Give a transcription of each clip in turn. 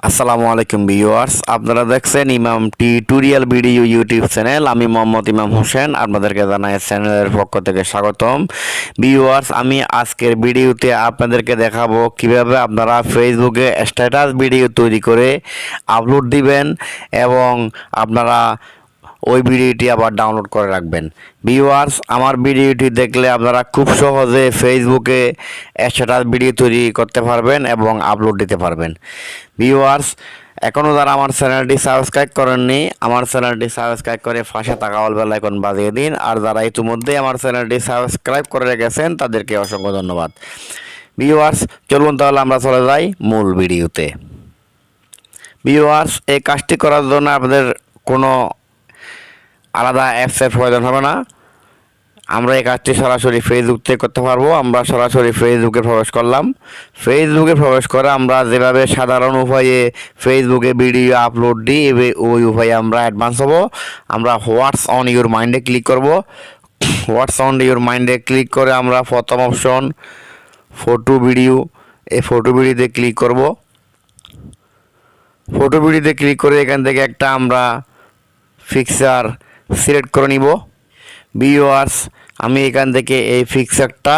আসসালামু আলাইকুম ভিউয়ার্স, আপনারা দেখছেন ইমাম টিউটোরিয়াল ভিডিও ইউটিউব চ্যানেল। আমি মোহাম্মদ ইমাম হোসেন, আপনাদেরকে জানাই চ্যানেলের পক্ষ থেকে স্বাগতম। ভিউয়ার্স, আমি আজকের ভিডিওতে আপনাদেরকে দেখাবো কিভাবে আপনারা ফেসবুকে স্ট্যাটাস ভিডিও তৈরি করে আপলোড দিবেন এবং আপনারা ওই ভিডিওটি আবার ডাউনলোড করে রাখবেন। ভিউয়ার্স, আমার ভিডিওটি দেখলে আপনারা খুব সহজে ফেসবুকে স্ট্যাটাস ভিডিও তৈরি করতে পারবেন এবং আপলোড দিতে পারবেন। ভিউয়ার্স, এখনও যারা আমার চ্যানেলটি সাবস্ক্রাইব করেননি, আমার চ্যানেলটি সাবস্ক্রাইব করে পাশে থাকা অল বেল আইকন বাজিয়ে দিন। আর যারা ইতিমধ্যেই আমার চ্যানেলটি সাবস্ক্রাইব করে রেখেছেন তাদেরকে অসংখ্য ধন্যবাদ। ভিউয়ার্স, চলুন তাহলে আমরা চলে যাই মূল ভিডিওতে। ভিউয়ার্স, এই কাজটি করার জন্য আপনাদের কোনো আলাদা অ্যাপসের প্রয়োজন হবে না। আমরা এই কাজটি সরাসরি ফেসবুক থেকে করতে পারবো। আমরা সরাসরি ফেসবুকে প্রবেশ করলাম। ফেসবুকে প্রবেশ করে আমরা যেভাবে সাধারণ উপায়ে ফেসবুকে ভিডিও আপলোড দিই ওই উপায়ে আমরা অ্যাডভান্স হব। আমরা হোয়াটস অন ইউর মাইন্ডে ক্লিক করব। হোয়াটস অন ইউর মাইন্ডে ক্লিক করে আমরা প্রথম অপশন ফটো ভিডিও, এই ফটো ভিডিওতে ক্লিক করব। ফটো ভিডিওতে ক্লিক করে এখান থেকে একটা আমরা পিকচার সিলেক্ট করে নিব। ভিউয়ার্স, আমি এখান থেকে এই পিকচারটা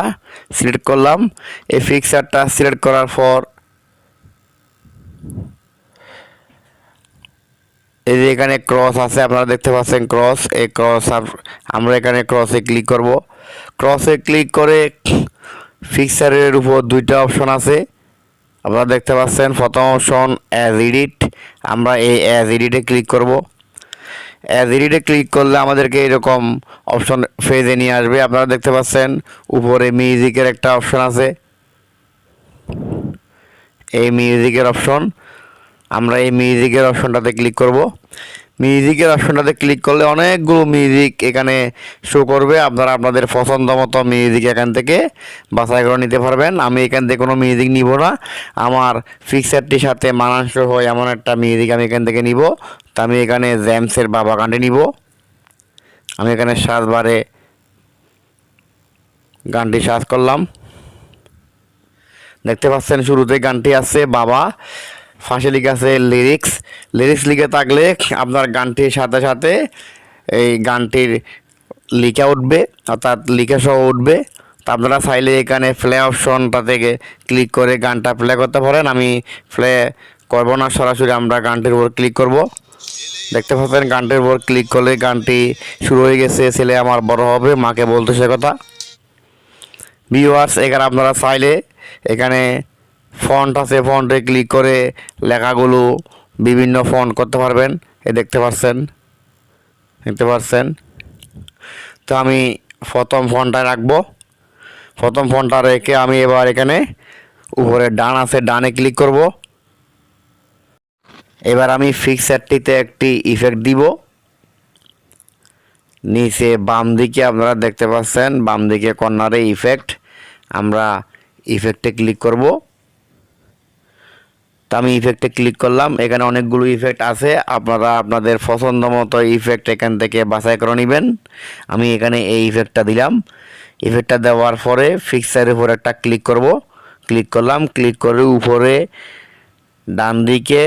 সিলেক্ট করলাম। এই পিকচারটা সিলেক্ট করার পর এই যে এখানে ক্রস আছে, আপনারা দেখতে পাচ্ছেন ক্রস। এই ক্রস আমরা এখানে ক্রসে ক্লিক করব। ক্রসে ক্লিক করে পিকচারের উপর দুইটা অপশন আছে, আপনারা দেখতে পাচ্ছেন। প্রথম অপশন অ্যাজ এডিট, আমরা এই অ্যাজ এডিটে ক্লিক করব। অ্যাজ এডিটে ক্লিক করলে আমাদেরকে এরকম অপশন পেজে নিয়ে আসবে। আপনারা দেখতে পাচ্ছেন উপরে মিউজিকের একটা অপশন আছে, এই মিউজিকের অপশন। আমরা এই মিউজিকের অপশনটাতে ক্লিক করব। মিউজিকের অপশনটাতে ক্লিক করলে অনেকগুলো মিউজিক এখানে শো করবে। আপনারা আপনাদের পছন্দ মতো মিউজিক এখান থেকে বাছাই করে নিতে পারবেন। আমি এখান থেকে কোনো মিউজিক নিব না, আমার পিকচারটির সাথে মানানসই হয় এমন একটা মিউজিক আমি এখান থেকে নিব। তো আমি এখানে জেমসের বাবা গানটি নিব। আমি এখানে সার্চ বারে গানটি সার্চ করলাম। দেখতে পাচ্ছেন শুরুতে গানটি আছে বাবা, ফাঁসে লিখে আছে লিরিক্স। লিরিক্স লিখে থাকলে আপনার গানটির সাথে সাথে এই গানটির লিখা উঠবে, অর্থাৎ লিখা সহ উঠবে। তো আপনারা চাইলে এখানে প্লে অপশনটা থেকে ক্লিক করে গানটা প্লে করতে পারেন। আমি প্লে করব না, সরাসরি আমরা গানটির উপর ক্লিক করব। দেখতে পাচ্ছেন গানটির উপর ক্লিক করলে গানটি শুরু হয়ে গেছে। ছেলে আমার বড় হবে, মাকে বলতে সে কথা। ভিউয়ার্স, এখানে আপনারা চাইলে এখানে ফন্ট আছে, ফন্টে ক্লিক করে লেখাগুলো বিভিন্ন ফন্ট করতে পারবেন। দেখতে পাচ্ছেন। তো আমি প্রথম ফন্টটা রাখবো। প্রথম ফন্টটা রেখে আমি এবার এখানে উপরে ডান আছে, ডানে ক্লিক করব। এবার আমি পিকচারটিতে একটি ইফেক্ট দিব। নিচে বাম দিকে আপনারা দেখতে পাচ্ছেন, বাম দিকে কর্নারে ইফেক্ট, আমরা ইফেক্টে ক্লিক করব। তো আমি ইফেক্টে ক্লিক করলাম। এখানে অনেকগুলো ইফেক্ট আছে, আপনারা আপনাদের পছন্দ মতো ইফেক্ট এখান থেকে বাছাই করে নেবেন। আমি এখানে এই ইফেক্টটা দিলাম। ইফেক্টটা দেওয়ার পরে পিকচারের উপর একটা ক্লিক করব। ক্লিক করলাম, ক্লিক করে উপরে ডান দিকে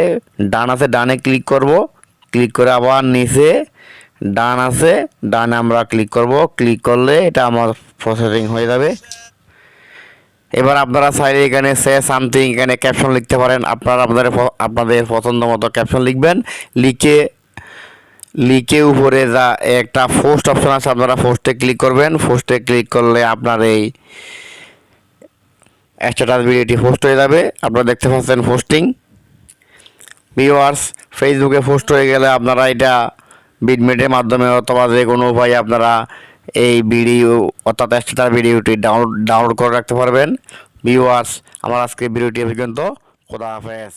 ডান আছে, ডানে ক্লিক করব। ক্লিক করে আবার নিচে ডান আছে, ডানে আমরা ক্লিক করব। ক্লিক করলে এটা আমার প্রসেসিং হয়ে যাবে। এবার আপনারা চাইলে এখানে সে সামথিং, এখানে ক্যাপশন লিখতে পারেন। আপনারা আপনাদের পছন্দ মতো ক্যাপশন লিখবেন। লিখে উপরে যা একটা পোস্ট অপশন আছে, আপনারা পোস্টে ক্লিক করবেন। পোস্টে ক্লিক করলে আপনার এই স্ট্যাটাস ভিডিওটি পোস্ট হয়ে যাবে। আপনারা দেখতে পাচ্ছেন পোস্টিং। ভিউয়ার্স, ফেসবুকে পোস্ট হয়ে গেলে আপনারা এটা বিটমেটের মাধ্যমে অথবা যে কোনো উপায়ে আপনারা এই ভিডিও অর্থাৎ স্ট্যাটাস ভিডিওটি ডাউনলোড করে রাখতে পারবেন। ভিউয়ার্স, আমার আজকে ভিডিওটি পর্যন্ত। খোদা হাফেজ।